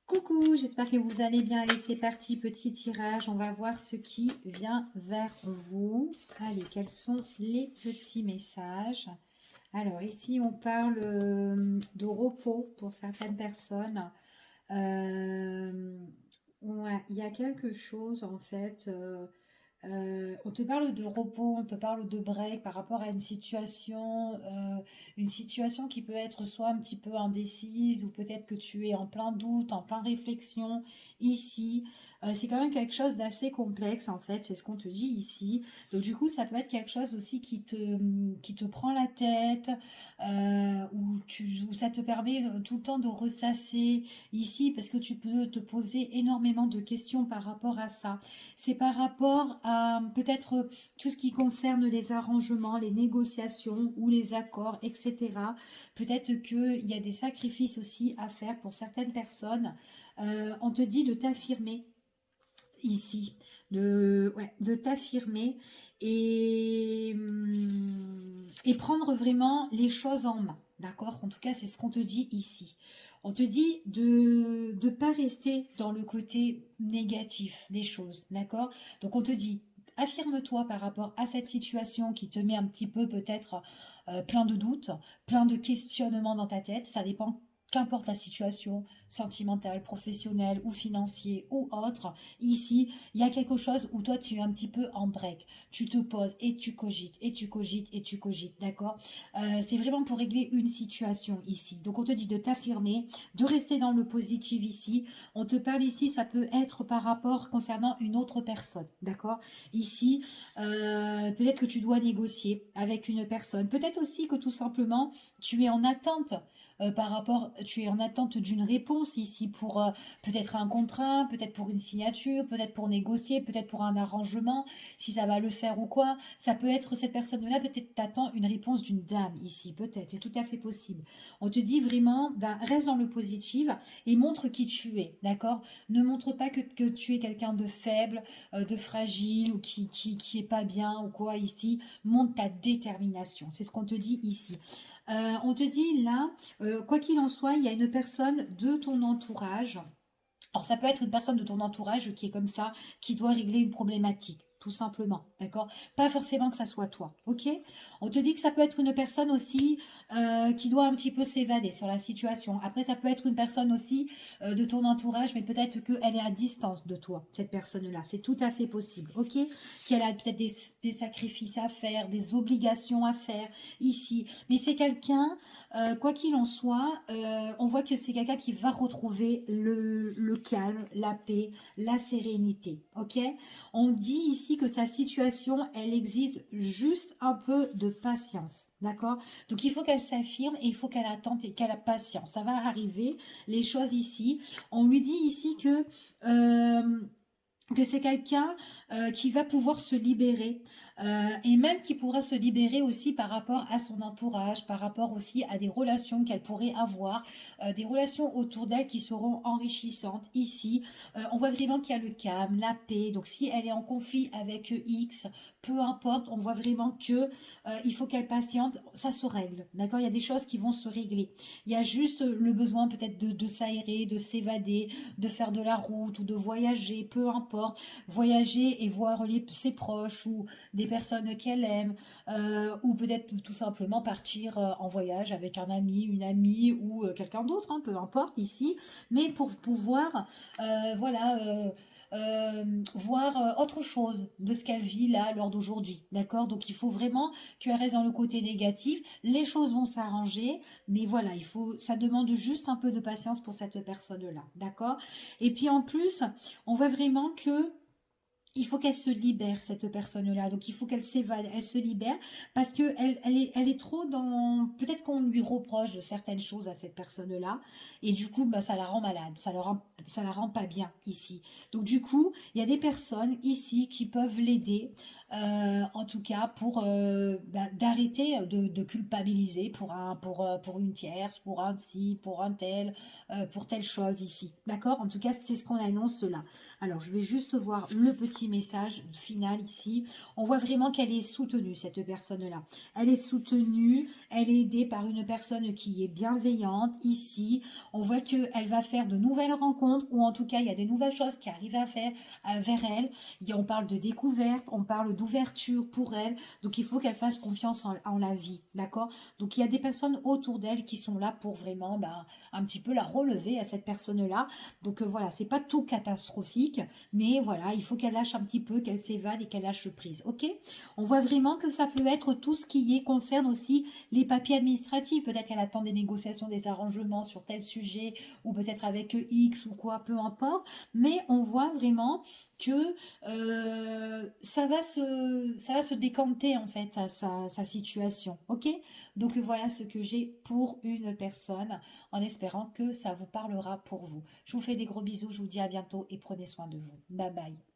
Coucou, j'espère que vous allez bien. Allez, c'est parti, petit tirage. On va voir ce qui vient vers vous. Allez, quels sont les petits messages? Alors, ici, on parle de repos pour certaines personnes. Euh, ouais, il y a quelque chose, en fait. On te parle de repos, on te parle de break par rapport à une situation qui peut être soit un petit peu indécise ou peut-être que tu es en plein doute, en plein réflexion ici. C'est quand même quelque chose d'assez complexe en fait, c'est ce qu'on te dit ici. Donc du coup, ça peut être quelque chose aussi qui te prend la tête, où ça te permet tout le temps de ressasser ici parce que tu peux te poser énormément de questions par rapport à ça. C'est par rapport à peut-être tout ce qui concerne les arrangements, les négociations ou les accords, etc. Peut-être qu'il y a des sacrifices aussi à faire pour certaines personnes. On te dit de t'affirmer ici, de t'affirmer et prendre vraiment les choses en main. D'accord? En tout cas, c'est ce qu'on te dit ici. On te dit de ne pas rester dans le côté négatif des choses. D'accord? Donc, on te dit, affirme-toi par rapport à cette situation qui te met un petit peu peut-être plein de doutes, plein de questionnements dans ta tête. Ça dépend. Qu'importe la situation sentimentale, professionnelle ou financière ou autre, ici, il y a quelque chose où toi, tu es un petit peu en break. Tu te poses et tu cogites, et tu cogites, et tu cogites, d'accord? C'est vraiment pour régler une situation ici. Donc, on te dit de t'affirmer, de rester dans le positif ici. On te parle ici, ça peut être par rapport concernant une autre personne, d'accord? Ici, peut-être que tu dois négocier avec une personne. Peut-être aussi que tout simplement, tu es en attente tu es en attente d'une réponse ici pour peut-être un contrat, peut-être pour une signature, peut-être pour négocier, peut-être pour un arrangement, si ça va le faire ou quoi. Ça peut être cette personne-là, peut-être t'attends une réponse d'une dame ici, peut-être, c'est tout à fait possible. On te dit vraiment, ben, reste dans le positif et montre qui tu es, d'accord? Ne montre pas que tu es quelqu'un de faible, de fragile ou qui est pas bien ou quoi ici. Montre ta détermination, c'est ce qu'on te dit ici. On te dit là, quoi qu'il en soit, il y a une personne de ton entourage. Alors ça peut être une personne de ton entourage qui est comme ça, qui doit régler une problématique, tout simplement, d'accord? Pas forcément que ça soit toi, ok? On te dit que ça peut être une personne aussi qui doit un petit peu s'évader sur la situation. Après, ça peut être une personne aussi de ton entourage, mais peut-être qu'elle est à distance de toi, cette personne-là. C'est tout à fait possible, ok? Qu'elle a peut-être des sacrifices à faire, des obligations à faire ici. Mais c'est quelqu'un quoi qu'il en soit, on voit que c'est quelqu'un qui va retrouver le calme, la paix, la sérénité. Ok? On dit ici que sa situation, elle exige juste un peu de patience. D'accord? Donc il faut qu'elle s'affirme et il faut qu'elle attende et qu'elle a patience. Ça va arriver, les choses ici. On lui dit ici euh, que c'est quelqu'un qui va pouvoir se libérer et même qui pourra se libérer aussi par rapport à son entourage, par rapport aussi à des relations qu'elle pourrait avoir, des relations autour d'elle qui seront enrichissantes. Ici, on voit vraiment qu'il y a le calme, la paix. Donc si elle est en conflit avec X, peu importe, on voit vraiment que il faut qu'elle patiente, ça se règle. D'accord? Il y a des choses qui vont se régler. Il y a juste le besoin peut-être de s'aérer, de s'évader, de faire de la route ou de voyager, peu importe, voyager et voir ses proches ou des personnes qu'elle aime, ou peut-être tout simplement partir en voyage avec un ami, une amie ou quelqu'un d'autre, hein, peu importe ici, mais pour pouvoir, voilà, voir autre chose de ce qu'elle vit là, lors d'aujourd'hui, d'accord? Donc il faut vraiment qu'elle reste dans le côté négatif, les choses vont s'arranger, mais voilà, ça demande juste un peu de patience pour cette personne-là, d'accord? Et puis en plus, on voit vraiment que il faut qu'elle se libère, cette personne-là. Donc, il faut qu'elle s'évade, elle se libère parce elle est trop dans. Peut-être qu'on lui reproche de certaines choses à cette personne-là et du coup, bah, ça la rend malade, ça la rend pas bien ici. Donc, du coup, il y a des personnes ici qui peuvent l'aider, en tout cas, pour bah, d'arrêter de culpabiliser pour une tierce, pour un ci, pour un tel, pour telle chose ici. D'accord? En tout cas, c'est ce qu'on annonce là. Alors, je vais juste voir le petit petit message final ici. On voit vraiment qu'elle est soutenue, cette personne-là. Elle est soutenue, elle est aidée par une personne qui est bienveillante ici. On voit qu'elle va faire de nouvelles rencontres, ou en tout cas, il y a des nouvelles choses qui arrivent à faire vers elle. On parle de découverte, on parle d'ouverture pour elle. Donc, il faut qu'elle fasse confiance en la vie, d'accord? Donc, il y a des personnes autour d'elle qui sont là pour vraiment un petit peu la relever à cette personne-là. Donc, voilà, c'est pas tout catastrophique, mais voilà, il faut qu'elle lâche un petit peu, qu'elle s'évade et qu'elle lâche prise, ok? On voit vraiment que ça peut être tout ce qui concerne aussi les papiers administratifs. Peut-être qu'elle attend des négociations, des arrangements sur tel sujet, ou peut-être avec X ou quoi, peu importe. Mais on voit vraiment que ça va se décanter en fait sa situation, ok? Donc voilà ce que j'ai pour une personne, en espérant que ça vous parlera pour vous. Je vous fais des gros bisous, je vous dis à bientôt et prenez soin de vous. Bye bye.